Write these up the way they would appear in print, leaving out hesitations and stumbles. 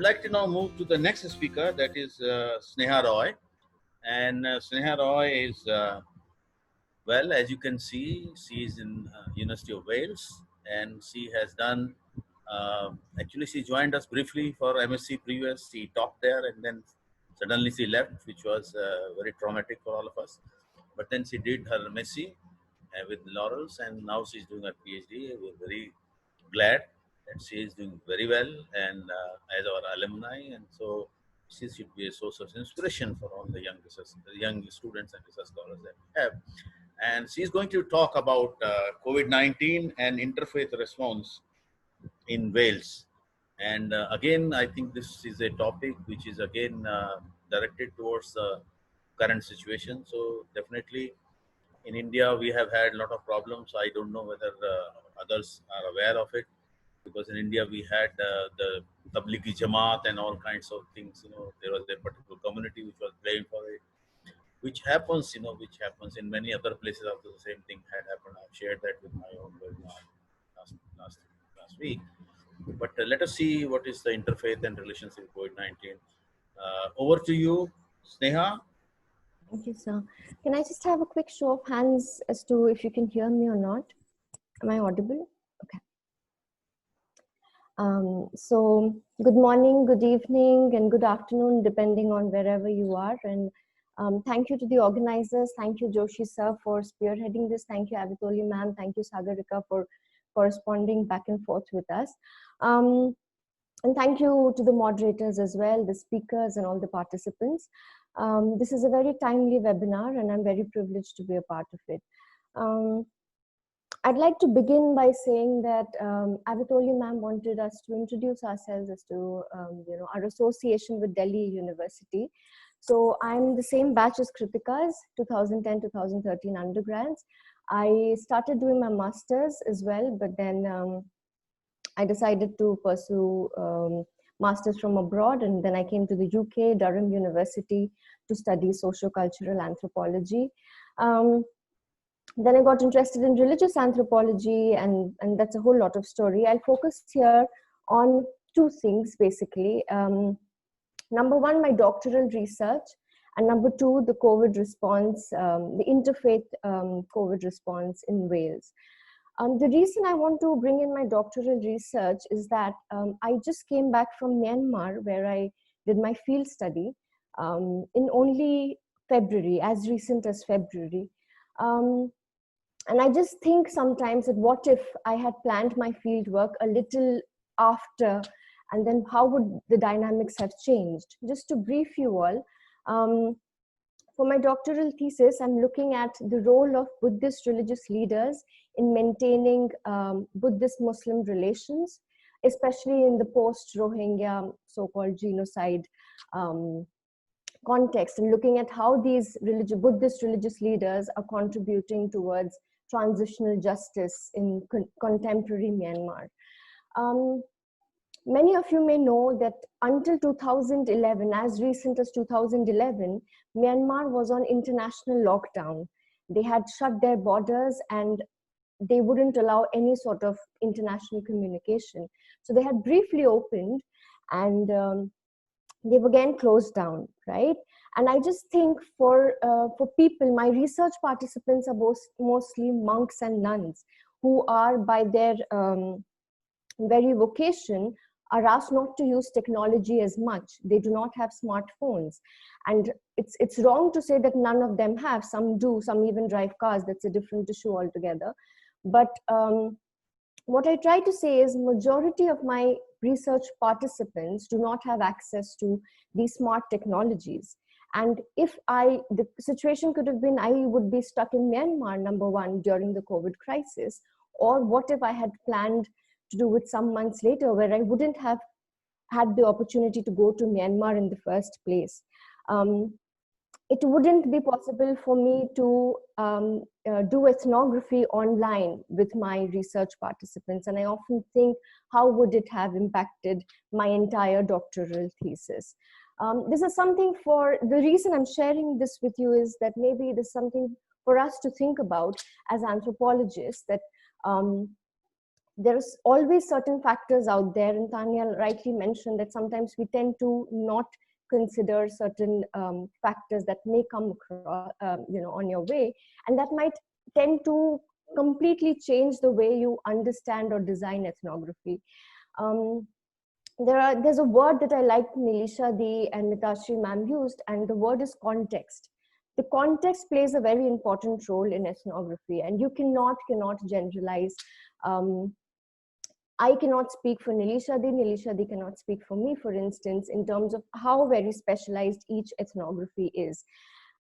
like to now move to the next speaker, that is Sneha Roy. And Sneha Roy is, well, as you can see, she is in University of Wales, and she has done, actually she joined us briefly for MSc previous. She taught there and then suddenly she left, which was very traumatic for all of us. But then she did her MSc with laurels, and now she's doing her PhD. We're very glad that she is doing very well, and as our alumni, and so she should be a source of inspiration for all the young students and research scholars that we have. And she's going to talk about COVID-19 and interfaith response in Wales. And again, I think this is a topic which is again directed towards the current situation. So definitely in India, we have had a lot of problems. I don't know whether others are aware of it, because in India we had the Tablighi Jamaat and all kinds of things. There was a particular community which was blamed for it, which happens, which happens in many other places. After the same thing had happened, I've shared that with my own last, last, last week. But let us see what is the interfaith and relations with COVID-19. Over to you, Sneha. Thank you, sir. Can I just have a quick show of hands as to if you can hear me or not? Am I audible? Okay. So good morning, good evening, and good afternoon, depending on wherever you are. And thank you to the organizers. Thank you, Joshi sir, for spearheading this. Thank you, Avitoli ma'am. Thank you, Sagarika, for corresponding back and forth with us. And thank you to the moderators as well, the speakers and all the participants. This is a very timely webinar, and I'm very privileged to be a part of it. I'd like to begin by saying that Avitoli ma'am wanted us to introduce ourselves as to our association with Delhi University. So I'm the same batch as Kritika's, 2010-2013 undergrads. I started doing my master's as well, but then I decided to pursue master's from abroad, and then I came to the UK, Durham University, to study socio-cultural anthropology. Then I got interested in religious anthropology, and that's a whole lot of story. I'll focus here on two things, basically. Number one, my doctoral research, and number two, the COVID response, the interfaith COVID response in Wales. The reason I want to bring in my doctoral research is that I just came back from Myanmar, where I did my field study in only February, as recent as February. And I just think sometimes that what if I had planned my field work a little after, and then how would the dynamics have changed? Just to brief you all, for my doctoral thesis, I'm looking at the role of Buddhist religious leaders in maintaining Buddhist-Muslim relations, especially in the post-Rohingya so-called genocide context, and looking at how these Buddhist religious leaders are contributing towards transitional justice in contemporary Myanmar. Many of you may know that until 2011, as recent as 2011, Myanmar was on international lockdown. They had shut their borders and they wouldn't allow any sort of international communication. So they had briefly opened, and they've again closed down, right? And I just think for people, my research participants are mostly monks and nuns who are by their very vocation are asked not to use technology as much. They do not have smartphones. And it's wrong to say that none of them have. Some do, some even drive cars. That's a different issue altogether. But what I try to say is majority of my research participants do not have access to these smart technologies. And if the situation could have been, I would be stuck in Myanmar, number one, during the COVID crisis, or what if I had planned to do it some months later, where I wouldn't have had the opportunity to go to Myanmar in the first place. It wouldn't be possible for me to do ethnography online with my research participants. And I often think, how would it have impacted my entire doctoral thesis? This is something the reason I'm sharing this with you is that maybe there's something for us to think about as anthropologists, that there's always certain factors out there, and Tanya rightly mentioned that sometimes we tend to not consider certain factors that may come across, on your way, and that might tend to completely change the way you understand or design ethnography. Um, there's a word that I like Nilisha Di and Mitashri ma'am used, and the word is context. The context plays a very important role in ethnography, and you cannot generalize. Um, I cannot speak for Nilisha Di cannot speak for me, for instance, in terms of how very specialized each ethnography is.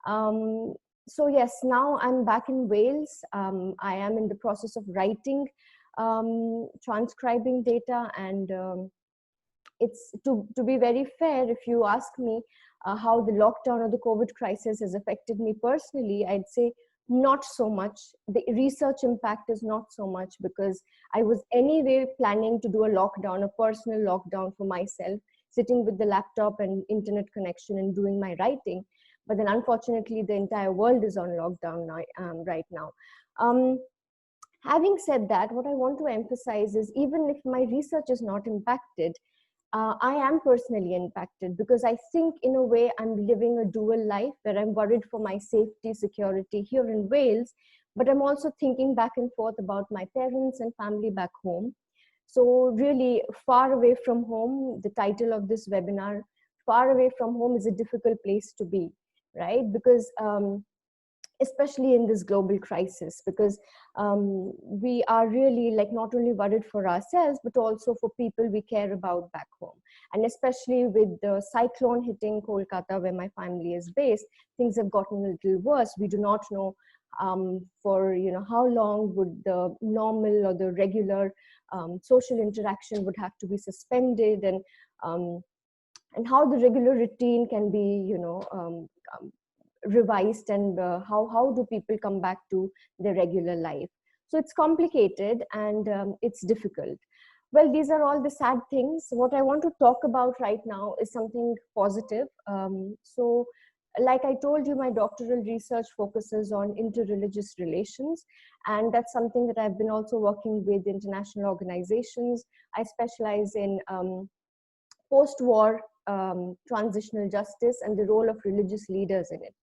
Um, so yes, now I'm back in Wales. I am in the process of writing, transcribing data, and it's to be very fair, if you ask me how the lockdown or the COVID crisis has affected me personally, I'd say not so much. The research impact is not so much, because I was anyway planning to do a lockdown, a personal lockdown for myself, sitting with the laptop and internet connection and doing my writing. But then unfortunately, the entire world is on lockdown now, right now. Having said that, what I want to emphasize is, even if my research is not impacted, I am personally impacted, because I think in a way I'm living a dual life where I'm worried for my safety, security here in Wales, but I'm also thinking back and forth about my parents and family back home. So really, far away from home, the title of this webinar, far away from home is a difficult place to be, right? Because especially in this global crisis, because we are really like not only worried for ourselves, but also for people we care about back home. And especially with the cyclone hitting Kolkata, where my family is based, things have gotten a little worse. We do not know for how long would the normal or the regular social interaction would have to be suspended, and how the regular routine can be revised, and how do people come back to their regular life. So it's complicated, and it's difficult. Well, these are all the sad things. What I want to talk about right now is something positive. So like I told you, my doctoral research focuses on interreligious relations, and that's something that I've been also working with international organizations. I specialize in post-war transitional justice and the role of religious leaders in it.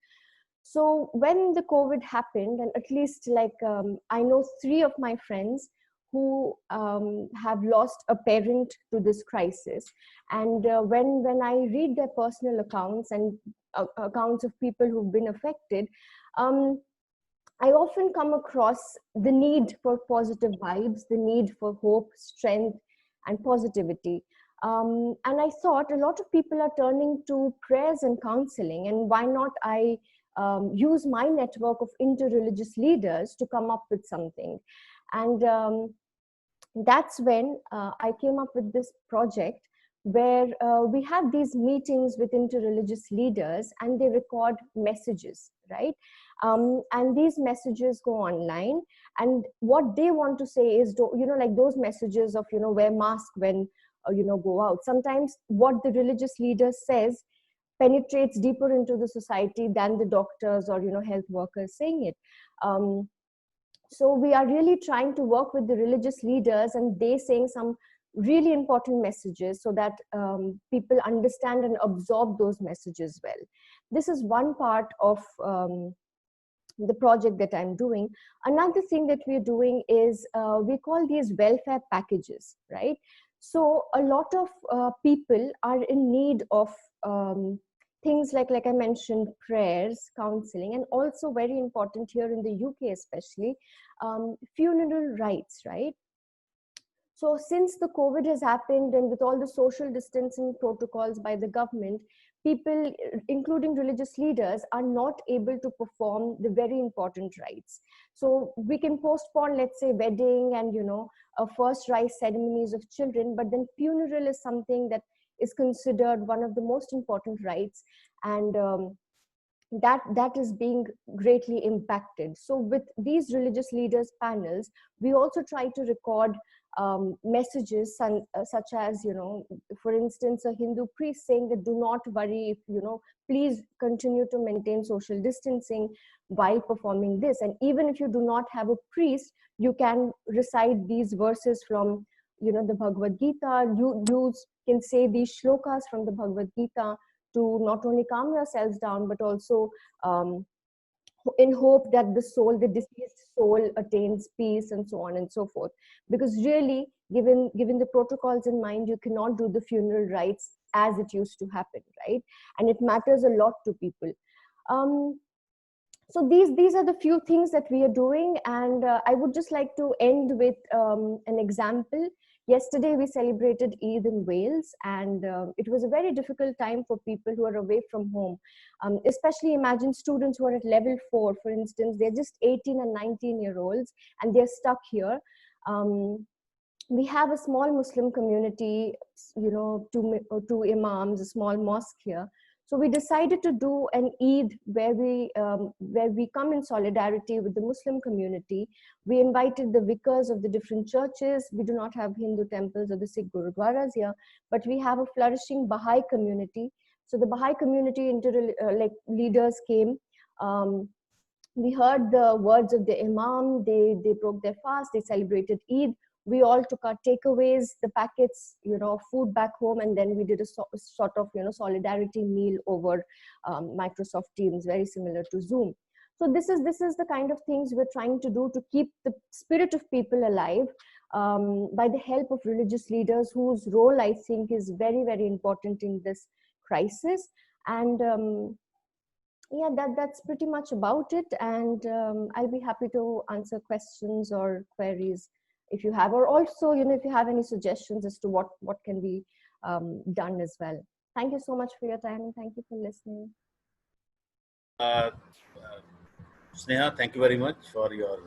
So when the COVID happened, and at least I know 3 of my friends who have lost a parent to this crisis, and when I read their personal accounts and accounts of people who've been affected, I often come across the need for positive vibes, the need for hope, strength, and positivity. And I thought a lot of people are turning to prayers and counseling, and why not I use my network of interreligious leaders to come up with something. And that's when I came up with this project, where we have these meetings with interreligious leaders, and they record messages, right? And these messages go online, and what they want to say is, like those messages of, wear mask when, go out. Sometimes what the religious leader says penetrates deeper into the society than the doctors or health workers saying it. So we are really trying to work with the religious leaders, and they saying some really important messages, so that people understand and absorb those messages well. This is one part of the project that I'm doing. Another thing that we're doing is we call these welfare packages, right? So a lot of people are in need of things like I mentioned, prayers, counseling, and also very important here in the UK especially, funeral rites, right? So since the COVID has happened, and with all the social distancing protocols by the government, people, including religious leaders, are not able to perform the very important rites. So we can postpone, let's say, wedding and, a first rites ceremonies of children, but then funeral is something that is considered one of the most important rites, and that is being greatly impacted. So with these religious leaders panels, we also try to record messages, such as, you know, for instance, a Hindu priest saying that do not worry, if, you know, please continue to maintain social distancing while performing this. And even if you do not have a priest, you can recite these verses from, you know, the Bhagavad Gita. You can say these shlokas from the Bhagavad Gita to not only calm yourselves down, but also in hope that the deceased soul attains peace, and so on and so forth. Because really, given the protocols in mind, you cannot do the funeral rites as it used to happen, right? And it matters a lot to people. So these are the few things that we are doing, and I would just like to end with an example. Yesterday we celebrated Eid in Wales, and it was a very difficult time for people who are away from home. Especially imagine students who are at level 4, for instance. They're just 18 and 19-year-olds, and they're stuck here. We have a small Muslim community, you know, two imams, a small mosque here. So we decided to do an Eid where we come in solidarity with the Muslim community. We invited the vicars of the different churches. We do not have Hindu temples or the Sikh Gurudwaras here, but we have a flourishing Baha'i community. So the Baha'i community leaders came. We heard the words of the Imam. They broke their fast. They celebrated Eid. We all took our takeaways, the packets, you know, food back home, and then we did a sort of, you know, solidarity meal over Microsoft Teams, very similar to Zoom. So this is the kind of things we're trying to do to keep the spirit of people alive, by the help of religious leaders, whose role I think is very, very important in this crisis. And yeah, that's pretty much about it. And I'll be happy to answer questions or queries if you have, or also, you know, if you have any suggestions as to what can be done as well. Thank you so much for your time, and thank you for listening. Sneha, thank you very much for your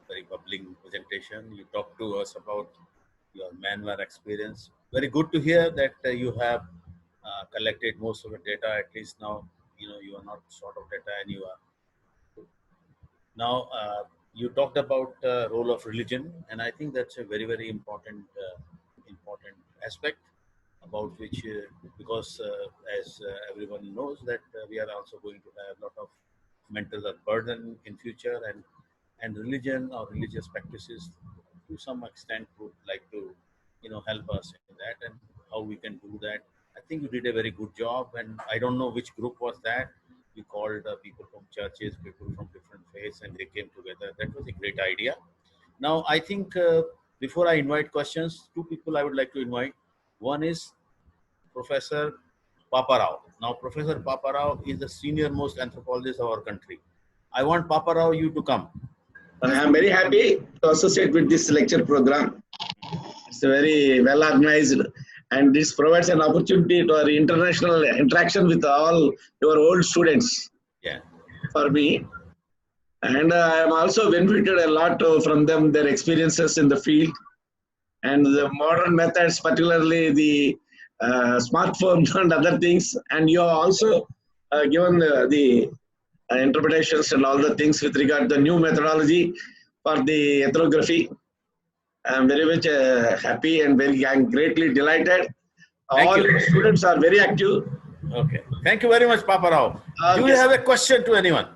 very bubbling presentation. You talked to us about your Myanmar experience. Very good to hear that you have collected most of the data. At least now, you know, you are not short of data, and you are now. You talked about the role of religion, and I think that's a very, very important aspect about which, because as everyone knows, that we are also going to have a lot of mental burden in future, and religion or religious practices to some extent would like to, you know, help us in that, and how we can do that. I think you did a very good job, and I don't know which group was that. We called people from churches, people from different faiths, and they came together. That was a great idea. Now, I think before I invite questions, two people I would like to invite. One is Professor Paparao. Now, Professor Paparao is the senior most anthropologist of our country. I want Paparao you to come. I am very happy to associate with this lecture program. It's very well organized, and this provides an opportunity to our international interaction with all your old students. Yeah. For me, and I am also benefited a lot from them, their experiences in the field, and the modern methods, particularly the smartphones and other things. And you have also given the interpretations and all the things with regard to the new methodology for the ethnography. I am very much happy and I'm greatly delighted. All the students are very active. Okay. Thank you very much, Paparao. Do you have a question to anyone?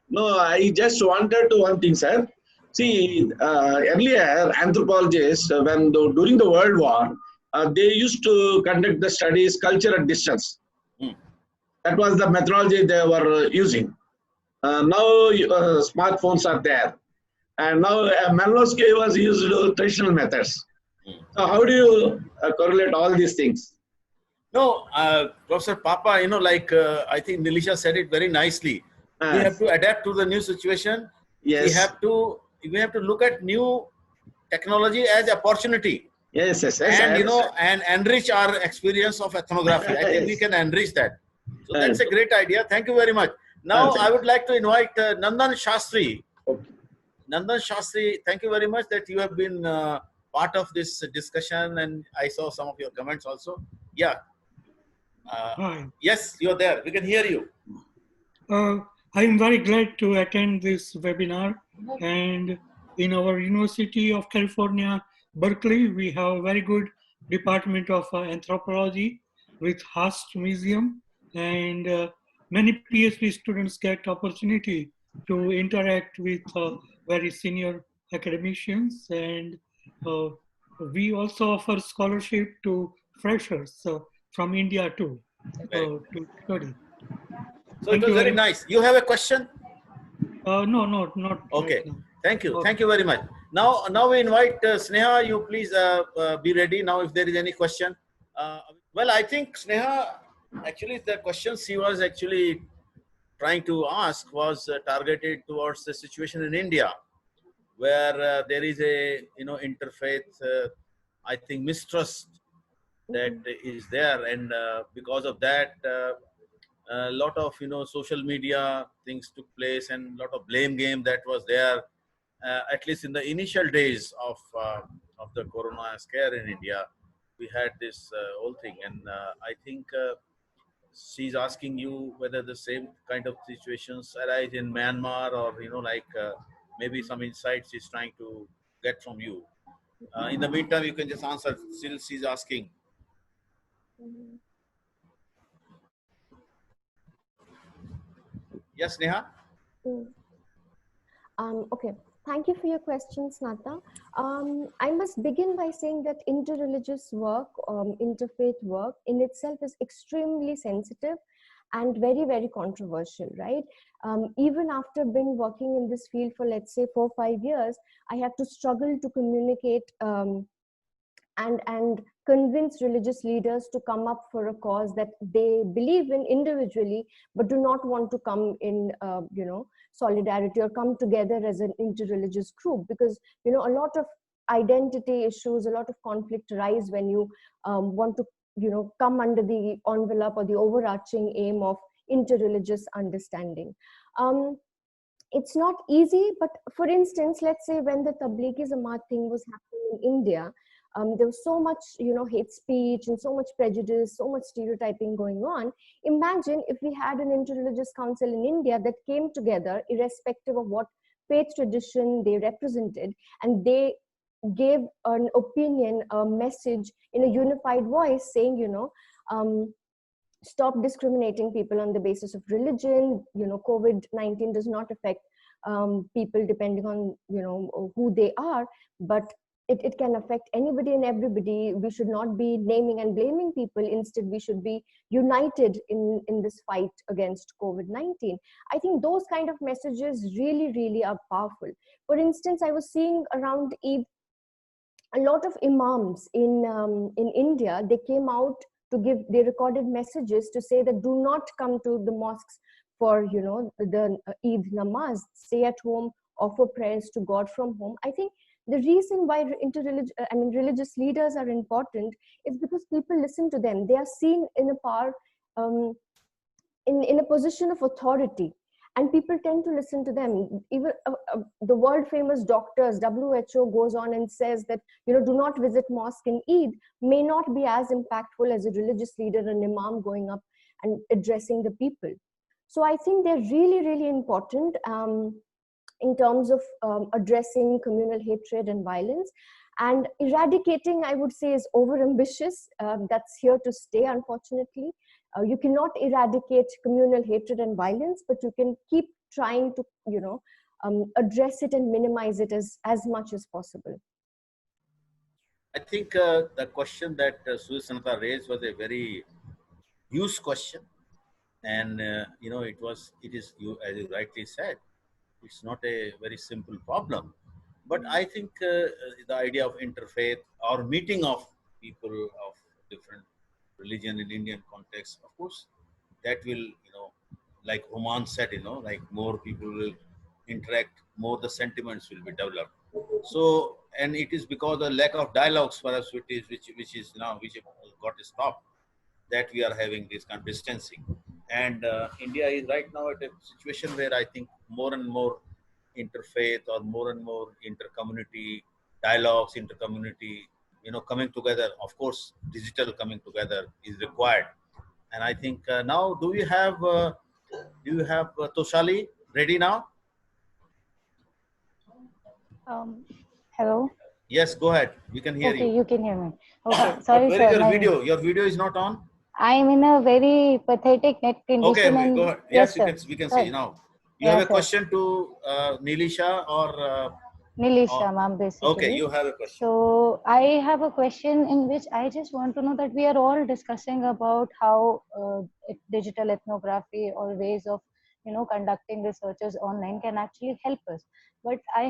No, I just wanted to one thing, sir. See, earlier anthropologists, during the World War, they used to conduct the studies culture at distance. That was the methodology they were using. Now smartphones are there, and now Malinowski was used traditional methods. So how do you correlate all these things? No, Professor Papa, you know, like I think Nilisha said it very nicely. We have to adapt to the new situation. Yes. We have to look at new technology as opportunity. Yes. And you know, and enrich our experience of ethnography. I think we can enrich that. So that's a great idea. Thank you very much. Now I would like to invite Nandan Shastri. Okay. Nandan Shastri, thank you very much that you have been part of this discussion, and I saw some of your comments also. Yeah. Hi. Yes, you're there. We can hear you. I am very glad to attend this webinar, and in our University of California, Berkeley, we have a very good department of anthropology with Haas Museum, and many PhD students get opportunity to interact with very senior academicians, and uh, we also offer scholarship to freshers from India too to study. So it Thank was you very very much. nice. You have a question? No, not right Okay. now. Thank you. Okay. Thank you very much. Now we invite Sneha. You please be ready now if there is any question. Well, I think Sneha, actually the question she was actually trying to ask was targeted towards the situation in India, where there is a interfaith, I think, mistrust that is there, and because of that, a lot of social media things took place, and a lot of blame game that was there, at least in the initial days of the corona scare in India. We had this whole thing, and I think she's asking you whether the same kind of situations arise in Myanmar, or like maybe some insights she's trying to get from you. In the meantime, you can just answer. Still, she's asking. Yes, Neha. Okay, thank you for your question, Snata. I must begin by saying that interreligious work, interfaith work in itself is extremely sensitive and very, very controversial, right? Even after been working in this field for, let's say, 4 or 5 years, I have to struggle to communicate and convince religious leaders to come up for a cause that they believe in individually, but do not want to come in, solidarity or come together as an interreligious group, because a lot of identity issues, a lot of conflict arise when you want to come under the envelope or the overarching aim of interreligious understanding. It's not easy, but for instance, let's say when the Tablighi Jamaat thing was happening in India, there was so much hate speech and so much prejudice, so much stereotyping going on. Imagine if we had an interreligious council in India that came together irrespective of what faith tradition they represented, and they gave an opinion, a message in a unified voice saying, stop discriminating people on the basis of religion. COVID-19 does not affect people depending on who they are, but it can affect anybody and everybody. We should not be naming and blaming people. Instead, we should be united in this fight against COVID-19. I think those kind of messages really, really are powerful. For instance, I was seeing around Eid, a lot of imams in India, they came out they recorded messages to say that do not come to the mosques for the Eid namaz, stay at home, offer prayers to God from home. I think the reason why religious leaders are important is because people listen to them. They are seen in a power, in a position of authority, and people tend to listen to them. Even the world famous doctors, WHO goes on and says that do not visit mosque in Eid may not be as impactful as a religious leader, an imam going up and addressing the people. So I think they're really, really important in terms of addressing communal hatred and violence. And eradicating, I would say, is overambitious. That's here to stay, unfortunately. You cannot eradicate communal hatred and violence, but you can keep trying to, address it and minimize it as much as possible. I think the question that Susanata raised was a very huge question, and it is you, as you rightly said, it's not a very simple problem. But I think the idea of interfaith or meeting of people of different religion in Indian context, of course, that will, like Oman said, like more people will interact, more the sentiments will be developed. So, and it is because the lack of dialogues for us, which got stopped, that we are having this kind of distancing. And India is right now at a situation where I think more and more interfaith or more and more intercommunity dialogues, intercommunity, coming together. Of course, digital coming together is required. And I think now, do you have Toshali ready now? Hello. Yes, go ahead. We can hear Okay, you. you can hear me. Okay, But sorry, where is sir. your video? Your video is not on. I am in a very pathetic net condition, Okay, go and ahead. yes, Yes, sir. we can see Sorry. now. You have Yeah, a sir. question to Nilisha Nilisha, or ma'am, okay, basically. you have a question. So I have a question in which I just want to know that we are all discussing about how digital ethnography or ways of conducting researches online can actually help us. But I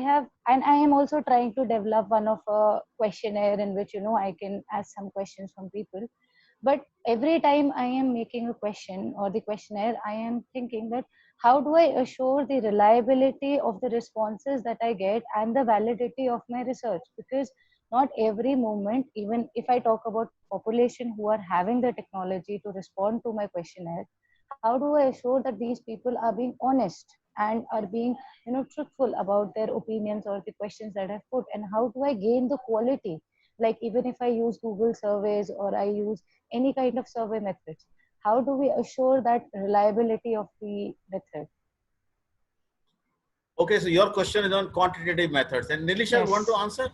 am also trying to develop one of a questionnaire in which I can ask some questions from people. But every time I am making a question or the questionnaire, I am thinking that how do I assure the reliability of the responses that I get and the validity of my research? Because not every moment, even if I talk about population who are having the technology to respond to my questionnaire, how do I assure that these people are being honest and are being truthful about their opinions or the questions that I've put? And how do I gain the quality? Like even if I use Google surveys or I use any kind of survey methods, how do we assure that reliability of the method? Okay, so your question is on quantitative methods, and Nilisha, want to Yes. answer?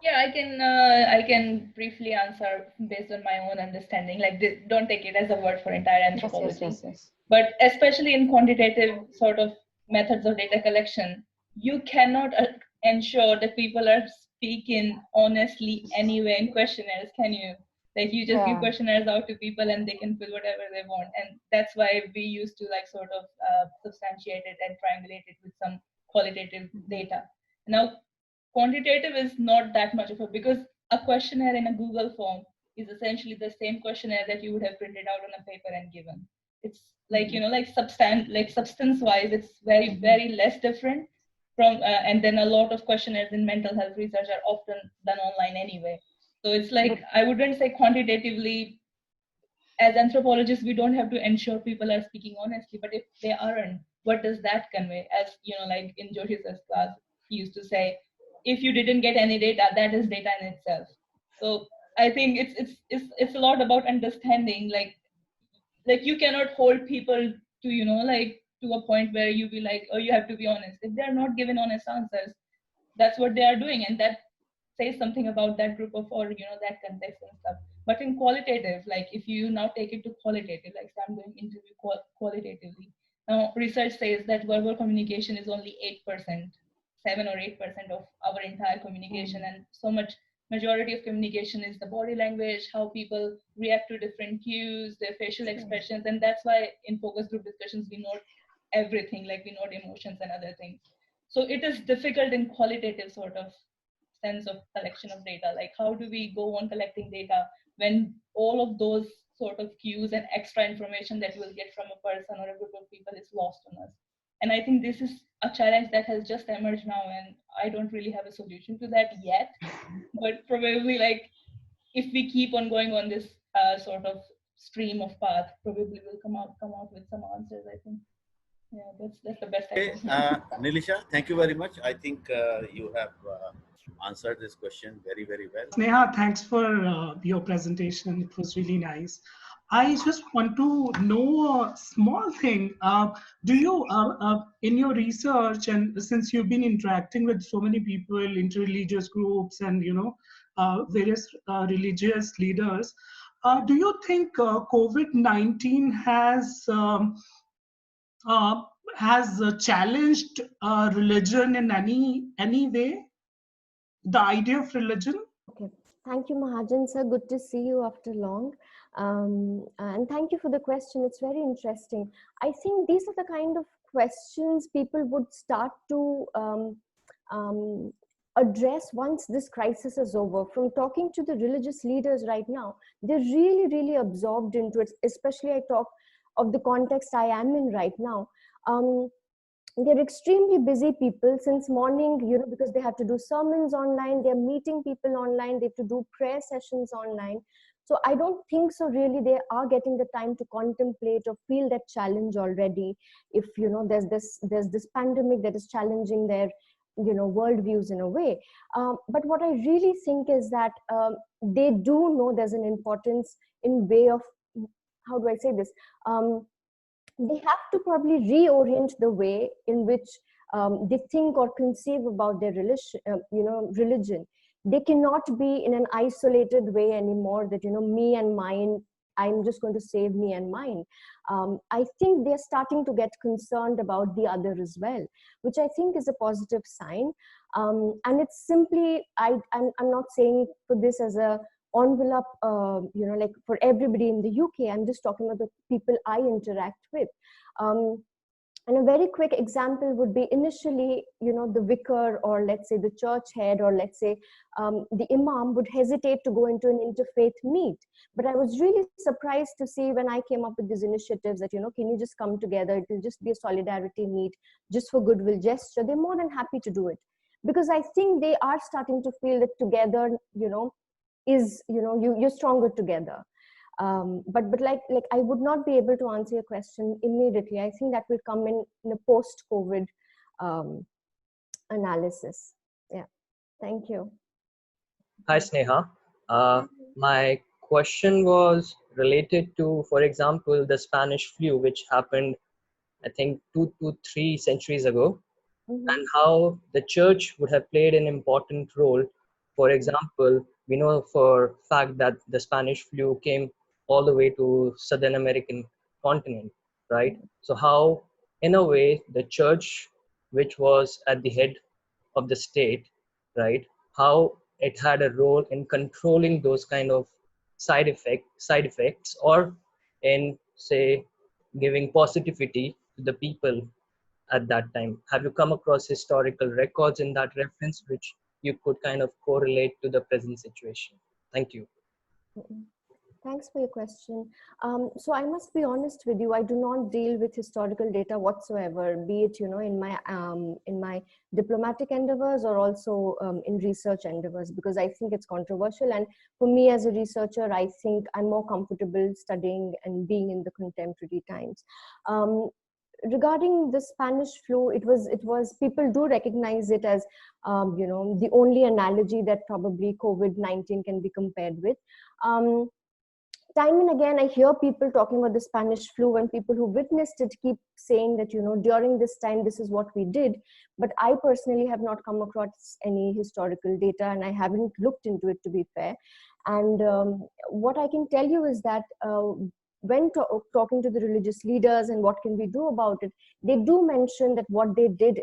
Yeah, I can briefly answer based on my own understanding. Like, don't take it as a word for entire anthropology, Yes. but especially in quantitative sort of methods of data collection, you cannot ensure that people are speaking honestly anyway in questionnaires, can you? Like, you just give Yeah. questionnaires out to people and they can fill whatever they want, and that's why we used to like sort of substantiate it and triangulate it with some qualitative data. Now, quantitative is not that much of a, because a questionnaire in a Google form is essentially the same questionnaire that you would have printed out on a paper and given. It's like like substance wise, it's very less different from and then a lot of questionnaires in mental health research are often done online anyway. So it's like, I wouldn't say quantitatively, as anthropologists we don't have to ensure people are speaking honestly, but if they aren't, what does that convey? As like in Joshi's class, he used to say, if you didn't get any data, that is data in itself. So I think it's a lot about understanding, like you cannot hold people to like to a point where you be like, oh, you have to be honest. If they're not given honest answers, that's what they are doing, and that says something about that group of, or that context and stuff. But in qualitative, like if you now take it to qualitative, like so I'm doing interview qualitatively, now research says that verbal communication is only 8%, 7 or 8% of our entire communication, and so much majority of communication is the body language, how people react to different cues, their facial expressions. And that's why in focus group discussions we note everything, like we note emotions and other things. So it is difficult in qualitative sort of sense of collection of data. Like, how do we go on collecting data when all of those sort of cues and extra information that you will get from a person or a group of people is lost on us? And I think this is a challenge that has just emerged now, and I don't really have a solution to that yet. But probably, like, if we keep on going on this sort of stream of path, probably we'll come out with some answers, I think. Yeah, that's the best I Okay, can. Nilisha, thank you very much. I think you have answered this question very well. Sneha, thanks for your presentation. It was really nice. I just want to know a small thing. Do you, in your research, and since you've been interacting with so many people, interreligious groups, and various religious leaders, do you think COVID-19 has challenged religion in any way? The idea of religion? Okay, thank you, Mahajan sir. Good to see you after long. And thank you for the question. It's very interesting. I think these are the kind of questions people would start to address once this crisis is over. From talking to the religious leaders right now, they're really absorbed into it. Especially I talk of the context I am in right now. They're extremely busy people since morning, because they have to do sermons online, they're meeting people online, they have to do prayer sessions online. So I don't think so really they are getting the time to contemplate or feel that challenge already. If there's this pandemic that is challenging their worldviews in a way. But what I really think is that they do know there's an importance in way of, how do I say this? They have to probably reorient the way in which they think or conceive about their religion. they cannot be in an isolated way anymore, that me and mine, I'm just going to save me and mine. I think they're starting to get concerned about the other as well, which I think is a positive sign. And it's simply, I'm not saying for this as a envelope, like for everybody in the UK. I'm just talking about the people I interact with. And a very quick example would be initially, the vicar, or let's say the church head, or let's say the imam would hesitate to go into an interfaith meet. But I was really surprised to see when I came up with these initiatives that, can you just come together? It will just be a solidarity meet, just for goodwill gesture. They're more than happy to do it. Because I think they are starting to feel that together, is, you're stronger together. But like I would not be able to answer your question immediately. I think that will come in a post-COVID analysis. Yeah, thank you. Hi, Sneha. My question was related to, for example, the Spanish flu, which happened, I think, 2 to 3 centuries ago, and how the church would have played an important role. For example, we know for fact that the Spanish flu came all the way to Southern American continent, right? So how, in a way, the church, which was at the head of the state, right, how it had a role in controlling those kind of side effects, or in, say, giving positivity to the people at that time. Have you come across historical records in that reference which you could kind of correlate to the present situation? Thank you. Thanks for your question. So I must be honest with you, I do not deal with historical data whatsoever, be it, in my diplomatic endeavors, or also in research endeavors, because I think it's controversial. And for me as a researcher, I think I'm more comfortable studying and being in the contemporary times. Regarding the Spanish flu, it was people do recognize it as, the only analogy that probably COVID-19 can be compared with. Time and again, I hear people talking about the Spanish flu, and people who witnessed it keep saying that, during this time, this is what we did. But I personally have not come across any historical data, and I haven't looked into it, to be fair. And what I can tell you is that when talking to the religious leaders and what can we do about it, they do mention that what they did,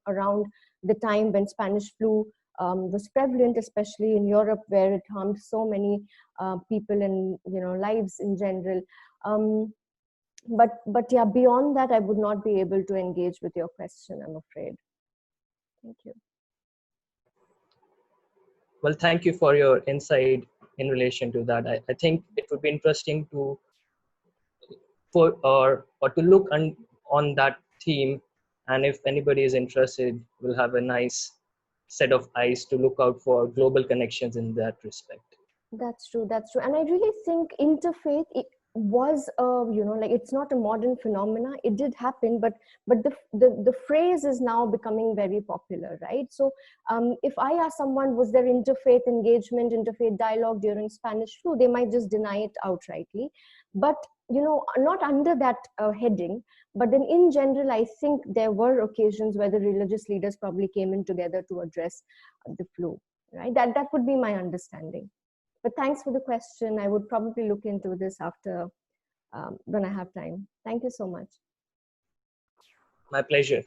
around the time when Spanish flu was prevalent, especially in Europe, where it harmed so many people and lives in general. But yeah, beyond that, I would not be able to engage with your question, I'm afraid. Thank you. Well, thank you for your insight in relation to that. I think it would be interesting to to look on that theme, and if anybody is interested, we'll have a nice set of eyes to look out for global connections in that respect. That's true. And I really think interfaith, it was it's not a modern phenomena. It did happen, but the phrase is now becoming very popular, right? So if I ask someone, was there interfaith engagement, interfaith dialogue during Spanish flu, they might just deny it outrightly. But not under that heading, but then in general, I think there were occasions where the religious leaders probably came in together to address the flu, right? That would be my understanding. But thanks for the question. I would probably look into this after when I have time. Thank you so much. My pleasure.